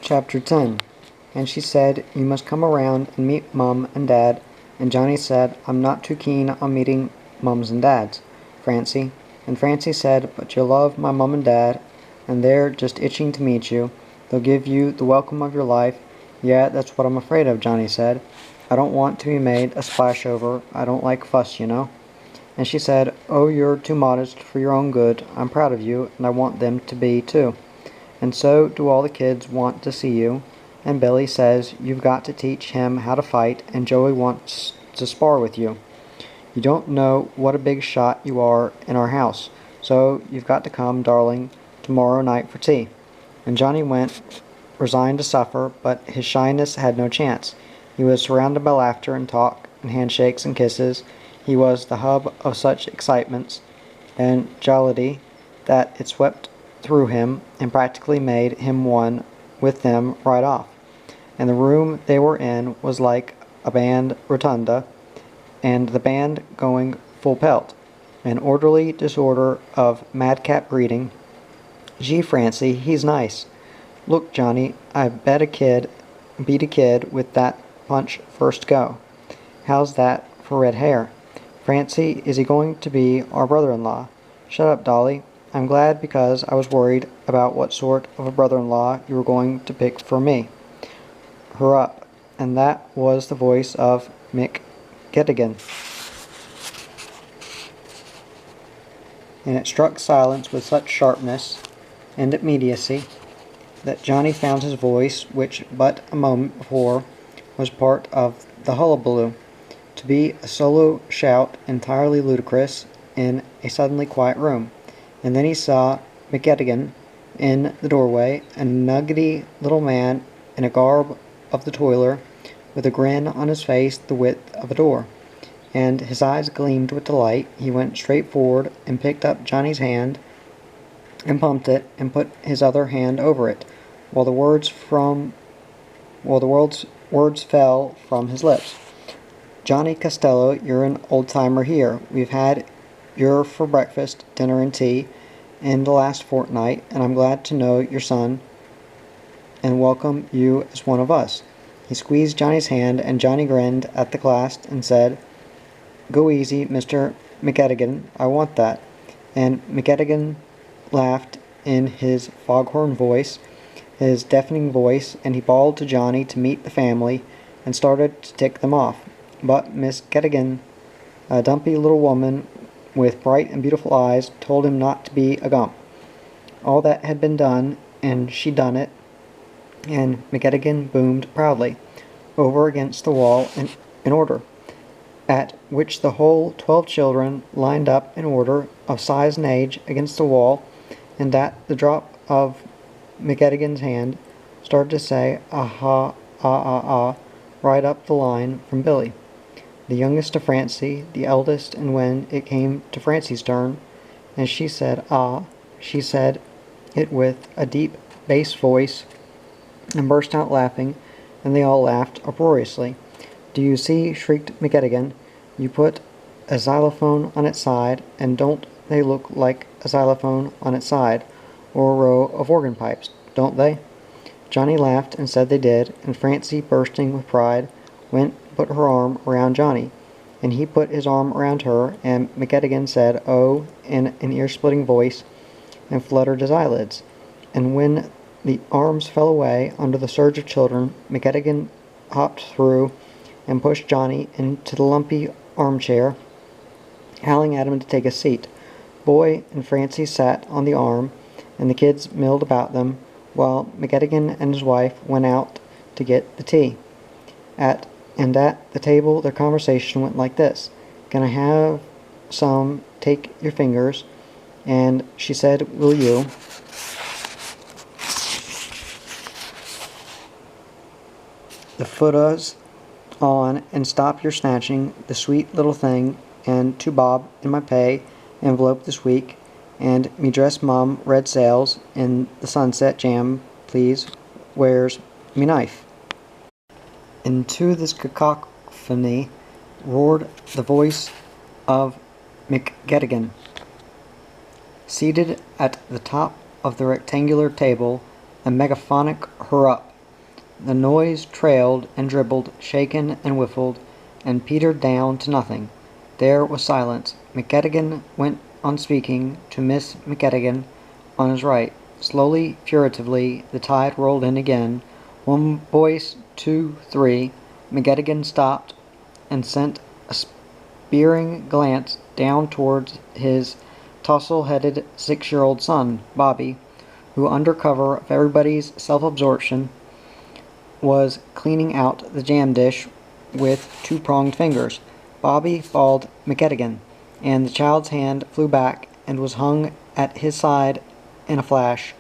Chapter 10. And she said, "You must come around and meet Mum and Dad." And Johnny said, "I'm not too keen on meeting mums and dads, Francie." And Francie said, "But you'll love my mum and dad, and they're just itching to meet you. They'll give you the welcome of your life." "Yeah, that's what I'm afraid of," Johnny said. "I don't want to be made a splash over. I don't like fuss, you know." And she said, "Oh, you're too modest for your own good. I'm proud of you, and I want them to be, too. And so do all the kids want to see you. And Billy says you've got to teach him how to fight, and Joey wants to spar with you. You don't know what a big shot you are in our house, so you've got to come, darling, tomorrow night for tea." And Johnny went, resigned to suffer, but his shyness had no chance. He was surrounded by laughter and talk and handshakes and kisses. He was the hub of such excitements and jollity that it swept through him and practically made him one with them right off. And the room they were in was like a band rotunda, and the band going full pelt. An orderly disorder of madcap greeting. "Gee, Francie, he's nice. Look, Johnny, I bet a kid beat a kid with that punch first go. How's that for red hair? Francie, is he going to be our brother-in-law?" "Shut up, Dolly. I'm glad because I was worried about what sort of a brother-in-law you were going to pick for me. Hurry up." And that was the voice of Mick Gettigan. And it struck silence with such sharpness and immediacy that Johnny found his voice, which but a moment before was part of the hullabaloo, to be a solo shout entirely ludicrous in a suddenly quiet room. And then he saw McGettigan in the doorway, a nuggety little man in a garb of the toiler, with a grin on his face the width of a door. And his eyes gleamed with delight. He went straight forward and picked up Johnny's hand and pumped it and put his other hand over it, while the words fell from his lips. "Johnny Costello, you're an old-timer here. We've had your for breakfast, dinner, and tea in the last fortnight, and I'm glad to know your son and welcome you as one of us." He squeezed Johnny's hand, and Johnny grinned at the glass and said, "Go easy, Mr. McGettigan, I want that." And McGettigan laughed in his foghorn voice, his deafening voice, and he bawled to Johnny to meet the family and started to tick them off. But Miss Gettigan, a dumpy little woman with bright and beautiful eyes, told him not to be a gump. All that had been done, and she done it, and McGettigan boomed proudly over against the wall in order, at which the whole 12 children lined up in order of size and age against the wall, and at the drop of McGettigan's hand started to say "ah-ha, ah-ah-ah" right up the line from Billy, the youngest to Francie, the eldest, and when it came to Francie's turn, and she said "ah," she said it with a deep bass voice and burst out laughing, and they all laughed uproariously. "Do you see?" shrieked McGettigan. "You put a xylophone on its side, and don't they look like a xylophone on its side, or a row of organ pipes, don't they?" Johnny laughed and said they did, and Francie, bursting with pride, went and put her arm around Johnny, and he put his arm around her, and McGettigan said "oh" in an ear-splitting voice, and fluttered his eyelids. And when the arms fell away under the surge of children, McGettigan hopped through and pushed Johnny into the lumpy armchair, howling at him to take a seat. Boy and Francie sat on the arm, and the kids milled about them, while McGettigan and his wife went out to get the tea. At the table their conversation went like this: "Can I have some? Take your fingers." And she said, "Will you?" "The foota's on, and stop your snatching, the sweet little thing, and 2 bob in my pay envelope this week, and me dress mum red sails in the sunset jam, please. Where's me knife?" Into this cacophony roared the voice of McGettigan. Seated at the top of the rectangular table, a megaphonic "hurrah" The noise trailed and dribbled, shaken and whiffled, and petered down to nothing. There was silence. McGettigan went on speaking to Miss McGettigan on his right. Slowly, furtively, the tide rolled in again. One voice, two, three. McGettigan stopped and sent a spearing glance down towards his tousle-headed 6-year-old son, Bobby, who, under cover of everybody's self-absorption, was cleaning out the jam dish with two-pronged fingers. Bobby bawled McGettigan, and the child's hand flew back and was hung at his side in a flash,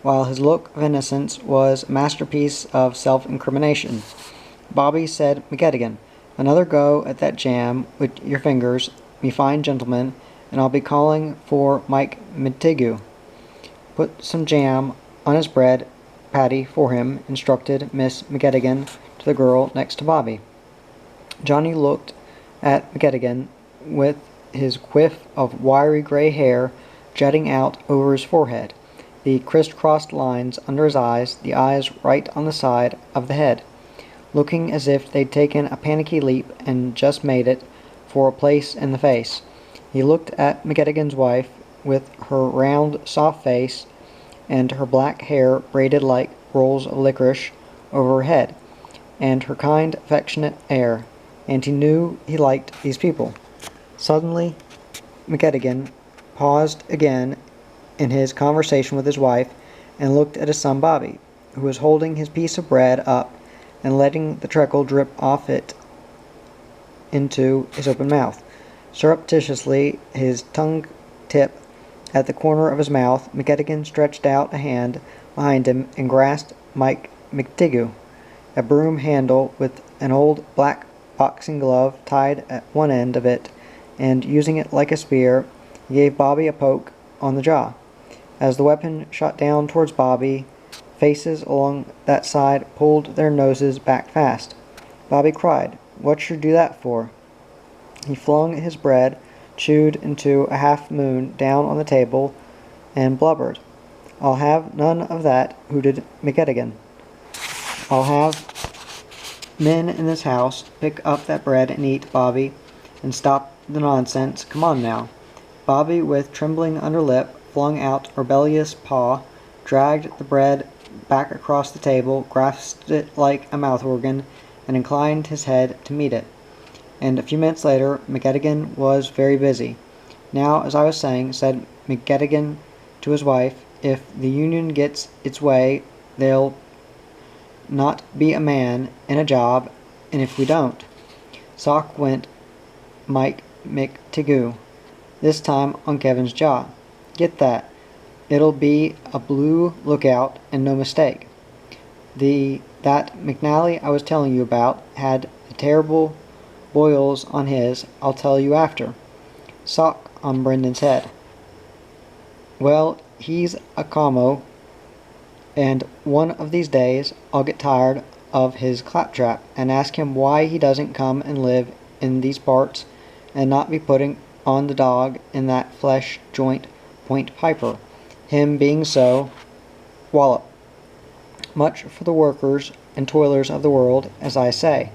while his look of innocence was a masterpiece of self-incrimination. Bobby said, "McGettigan, another go at that jam with your fingers, me fine gentleman, and I'll be calling for Mike McTigu. Put some jam on his bread patty for him," instructed Miss McGettigan to the girl next to Bobby. Johnny looked at McGettigan with his quiff of wiry gray hair jutting out over his forehead, the crisscrossed lines under his eyes, the eyes right on the side of the head, looking as if they'd taken a panicky leap and just made it for a place in the face. He looked at McGettigan's wife with her round, soft face and her black hair braided like rolls of licorice over her head, and her kind, affectionate air, and he knew he liked these people. Suddenly, McGettigan paused again in his conversation with his wife and looked at his son Bobby, who was holding his piece of bread up and letting the treacle drip off it into his open mouth. Surreptitiously, his tongue tip at the corner of his mouth, McGettigan stretched out a hand behind him and grasped Mike McTigu, a broom handle with an old black boxing glove tied at one end of it, and using it like a spear, he gave Bobby a poke on the jaw. As the weapon shot down towards Bobby, faces along that side pulled their noses back fast. Bobby cried, "What'd you do that for?" He flung his bread, chewed into a half-moon, down on the table, and blubbered, "I'll have none of that," hooted McGettigan. "I'll have men in this house pick up that bread and eat, Bobby, and stop the nonsense. Come on now." Bobby, with trembling under lip, flung out a rebellious paw, dragged the bread back across the table, grasped it like a mouth-organ, and inclined his head to meet it. And a few minutes later, McGettigan was very busy. "Now, as I was saying," said McGettigan to his wife, "if the Union gets its way, there'll not be a man in a job, and if we don't—" Sock went Mike McTigu, this time on Kevin's jaw. "Get that. It'll be a blue lookout, and no mistake. That McNally I was telling you about had the terrible boils on his, I'll tell you after." Sock on Brendan's head. "Well, he's a commo, and one of these days I'll get tired of his claptrap and ask him why he doesn't come and live in these parts and not be putting on the dog in that flesh joint Point Piper. Him being so, wallop. Much for the workers and toilers of the world, as I say.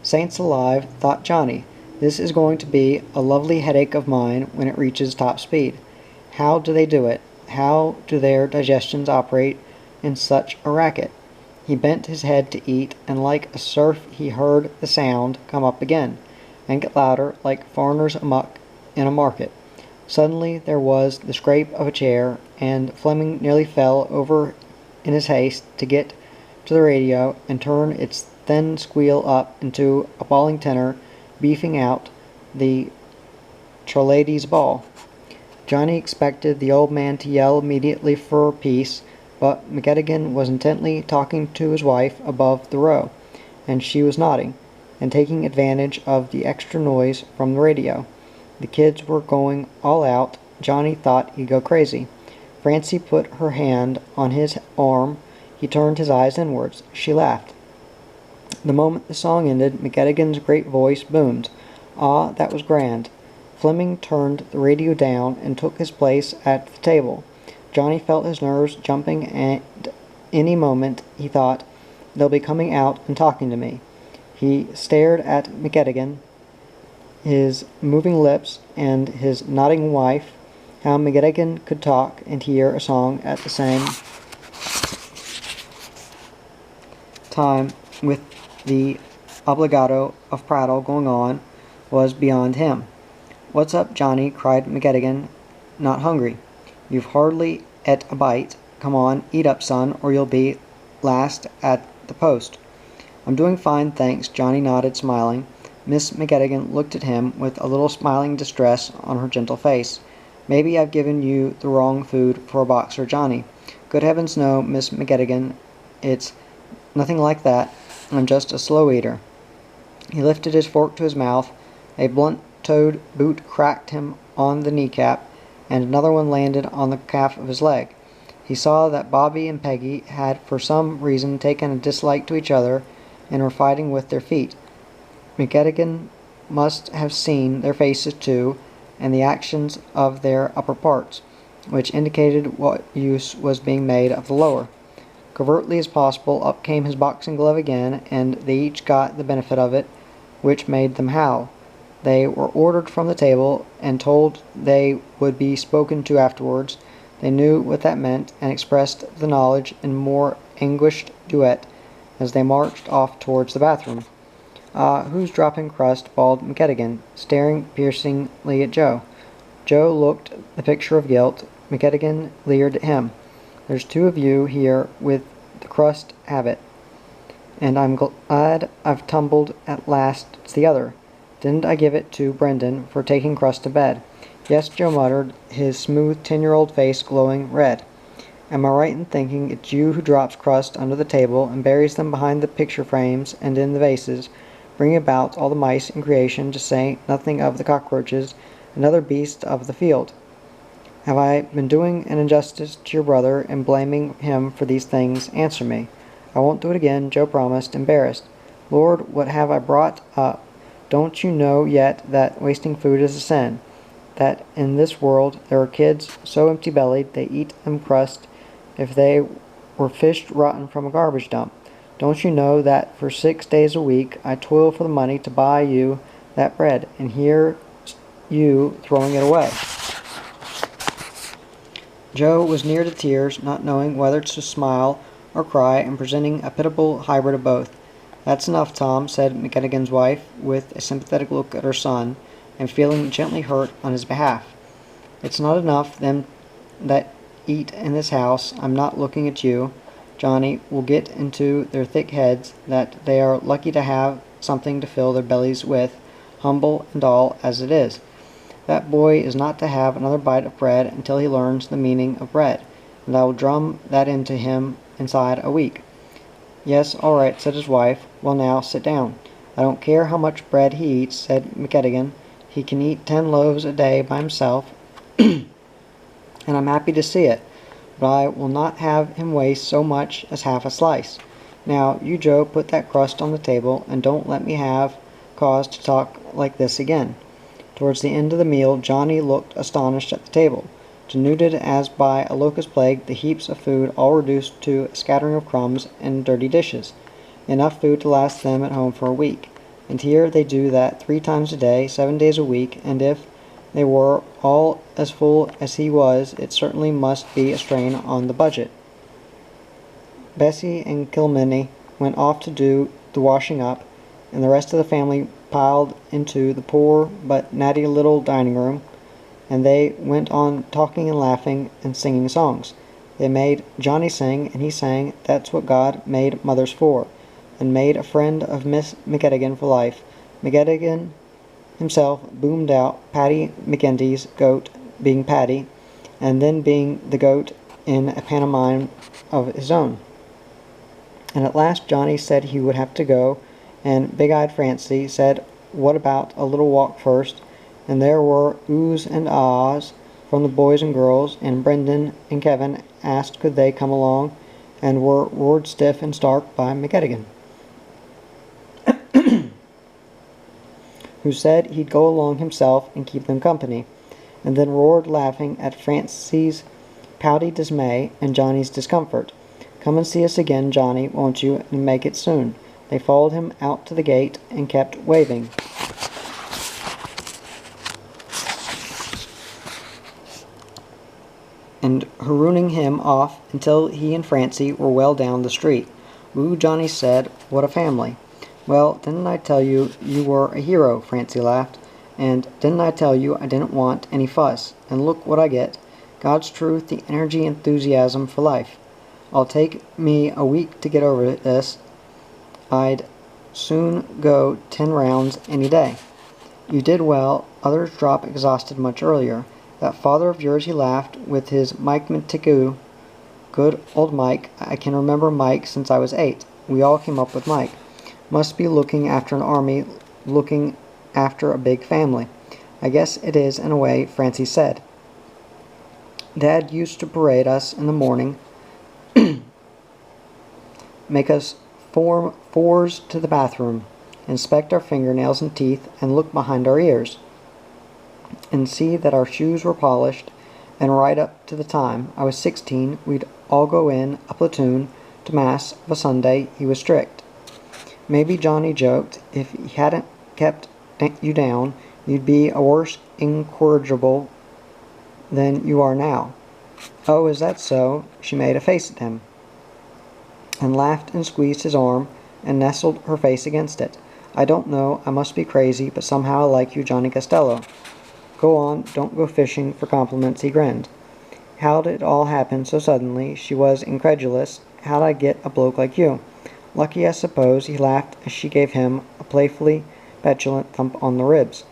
Saints alive, thought Johnny, this is going to be a lovely headache of mine when it reaches top speed. How do they do it? How do their digestions operate in such a racket? He bent his head to eat, and like a surf he heard the sound come up again, and get louder, like foreigners amuck in a market. Suddenly there was the scrape of a chair, and Fleming nearly fell over in his haste to get to the radio and turn its thin squeal up into a bawling tenor, beefing out the Charlades Ball. Johnny expected the old man to yell immediately for peace, but McGettigan was intently talking to his wife above the row, and she was nodding, and taking advantage of the extra noise from the radio. The kids were going all out. Johnny thought he'd go crazy. Francie put her hand on his arm. He turned his eyes inwards. She laughed. The moment the song ended, McGettigan's great voice boomed. Ah, that was grand. Fleming turned the radio down and took his place at the table. Johnny felt his nerves jumping, and any moment, he thought, they'll be coming out and talking to me." He stared at McGettigan, his moving lips and his nodding wife. How McGettigan could talk and hear a song at the same time with the obligato of prattle going on was beyond him. "What's up, Johnny?" cried McGettigan. "Not hungry? You've hardly et a bite. Come on, eat up, son, or you'll be last at the post." "I'm doing fine, thanks," Johnny nodded, smiling. Miss McGettigan looked at him with a little smiling distress on her gentle face. "Maybe I've given you the wrong food for a boxer, Johnny." "Good heavens, no, Miss McGettigan. It's nothing like that. I'm just a slow eater." He lifted his fork to his mouth. A blunt-toed boot cracked him on the kneecap, and another one landed on the calf of his leg. He saw that Bobby and Peggy had for some reason taken a dislike to each other and were fighting with their feet. McGettigan must have seen their faces too, and the actions of their upper parts, which indicated what use was being made of the lower. Covertly as possible, up came his boxing glove again, and they each got the benefit of it, which made them howl. They were ordered from the table and told they would be spoken to afterwards. They knew what that meant, and expressed the knowledge in more anguished duet as they marched off towards the bathroom. Who's dropping crust?" bawled McGettigan, staring piercingly at Joe. Joe looked the picture of guilt. McGettigan leered at him. "There's two of you here with the crust habit, and I'm glad I've tumbled at last. It's the other. Didn't I give it to Brendan for taking crust to bed?" "Yes," Joe muttered, his smooth 10-year-old face glowing red. "Am I right in thinking it's you who drops crust under the table and buries them behind the picture frames and in the vases, bringing about all the mice in creation, to say nothing of the cockroaches and other beasts of the field? Have I been doing an injustice to your brother in blaming him for these things? Answer me." "I won't do it again," Joe promised, embarrassed. "Lord, what have I brought up? Don't you know yet that wasting food is a sin? That in this world there are kids so empty-bellied they eat them crust if they were fished rotten from a garbage dump? Don't you know that for 6 days a week I toil for the money to buy you that bread, and here you throwing it away?" Joe was near to tears, not knowing whether to smile or cry, and presenting a pitiable hybrid of both. "That's enough, Tom," said McGettigan's wife, with a sympathetic look at her son, and feeling gently hurt on his behalf. "It's not enough them that eat in this house. I'm not looking at you. Johnny, will get into their thick heads that they are lucky to have something to fill their bellies with, humble and all as it is. That boy is not to have another bite of bread until he learns the meaning of bread, and I will drum that into him inside a week." "Yes, all right," said his wife. "Well, now, sit down." "I don't care how much bread he eats," said McGettigan. "He can eat 10 loaves a day by himself, and I'm happy to see it, but I will not have him waste so much as half a slice. Now, you, Joe, put that crust on the table, and don't let me have cause to talk like this again." Towards the end of the meal, Johnny looked astonished at the table. Denuded as by a locust plague, the heaps of food all reduced to a scattering of crumbs and dirty dishes. Enough food to last them at home for a week. And here they do that 3 times a day, 7 days a week, and if they were all as full as he was, it certainly must be a strain on the budget. Bessie and Kilmeny went off to do the washing up, and the rest of the family piled into the poor but natty little dining room, and they went on talking and laughing and singing songs. They made Johnny sing, and he sang "That's What God Made Mothers For," and made a friend of Miss McGettigan for life. McGettigan himself boomed out Paddy McGinty's goat being Paddy, and then being the goat in a pantomime of his own. And at last Johnny said he would have to go, and Big-Eyed Francie said, "What about a little walk first?" And there were oohs and ahs from the boys and girls, and Brendan and Kevin asked could they come along, and were roared stiff and stark by McGettigan, who said he'd go along himself and keep them company, and then roared laughing at Francie's pouty dismay and Johnny's discomfort. Come and see us again, Johnny, won't you, and make it soon." They followed him out to the gate and kept waving and hurrooning him off until he and Francie were well down the street. "Ooh," Johnny said, "what a family." "Well, didn't I tell you you were a hero?" Francie laughed. "And didn't I tell you I didn't want any fuss? And look what I get. God's truth, the energy, enthusiasm for life. I'll take me a week to get over this. I'd soon go 10 rounds any day." "You did well. Others drop exhausted much earlier. That father of yours," he laughed, "with his Mike Matiku. Good old Mike. I can remember Mike since I was 8. We all came up with Mike. Must be looking after an army, looking after a big family." "I guess it is in a way," Francie said. "Dad used to parade us in the morning, make us form fours to the bathroom, inspect our fingernails and teeth, and look behind our ears, and see that our shoes were polished, and right up to the time I was 16, we'd all go in a platoon to Mass of a Sunday. He was strict. Maybe," Johnny joked, "if he hadn't kept you down, you'd be a worse incorrigible than you are now." "Oh, is that so?" She made a face at him, and laughed and squeezed his arm, and nestled her face against it. "I don't know, I must be crazy, but somehow I like you, Johnny Costello." "Go on, don't go fishing for compliments," he grinned. "How'd it all happen so suddenly?" She was incredulous. "How'd I get a bloke like you?" "Lucky, I suppose," he laughed as she gave him a playfully petulant thump on the ribs.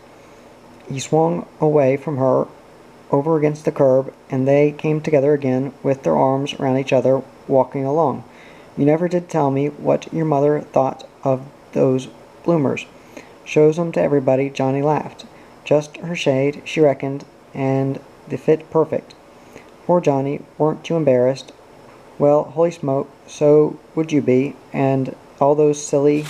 He swung away from her, over against the curb, and they came together again with their arms around each other, walking along. "You never did tell me what your mother thought of those bloomers." "Shows 'em to everybody," Johnny laughed. "Just her shade, she reckoned, and the fit perfect." "Poor Johnny, weren't you embarrassed?" "Well, holy smoke, so would you be, and all those silly,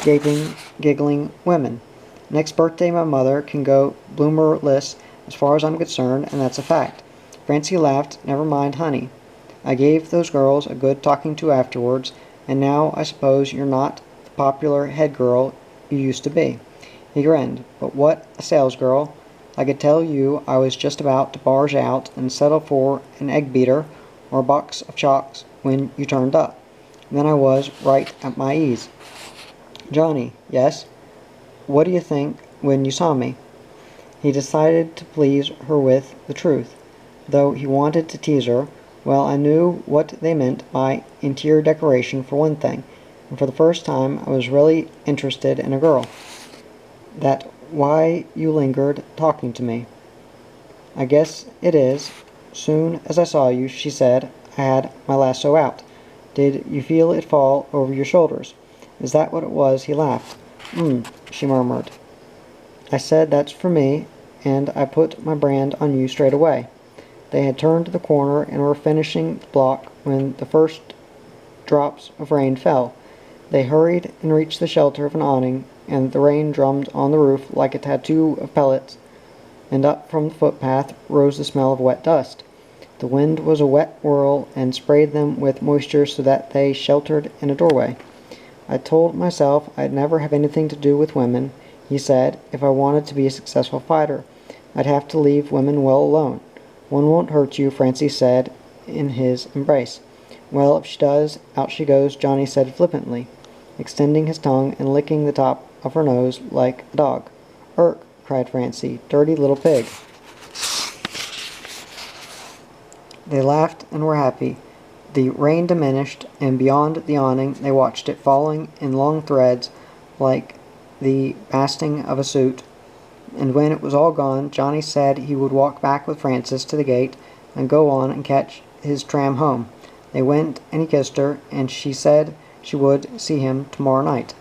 giggling women. Next birthday my mother can go bloomerless as far as I'm concerned, and that's a fact." Francie laughed. "Never mind, honey. I gave those girls a good talking to afterwards, and now I suppose you're not the popular head girl you used to be." He grinned. "But what a salesgirl. I could tell you I was just about to barge out and settle for an egg beater or a box of chalks when you turned up. Then I was right at my ease." "Johnny." "Yes?" "What do you think when you saw me?" He decided to please her with the truth, though he wanted to tease her. "Well, I knew what they meant by interior decoration for one thing, and for the first time I was really interested in a girl. That why you lingered talking to me?" "I guess it is. Soon as I saw you," she said, "I had my lasso out. Did you feel it fall over your shoulders?" "Is that what it was?" He laughed. She murmured. "I said that's for me, and I put my brand on you straight away." They had turned the corner and were finishing the block when the first drops of rain fell. They hurried and reached the shelter of an awning, and the rain drummed on the roof like a tattoo of pellets, and up from the footpath rose the smell of wet dust. The wind was a wet whirl and sprayed them with moisture so that they sheltered in a doorway. "I told myself I'd never have anything to do with women," he said. "If I wanted to be a successful fighter, I'd have to leave women well alone." "One won't hurt you," Francie said in his embrace. "Well, if she does, out she goes," Johnny said flippantly, extending his tongue and licking the top of her nose like a dog. "Irk!" cried Francie. "Dirty little pig." They laughed and were happy. The rain diminished, and beyond the awning they watched it falling in long threads like the basting of a suit. And when it was all gone, Johnny said he would walk back with Frances to the gate and go on and catch his tram home. They went, and he kissed her, and she said she would see him tomorrow night.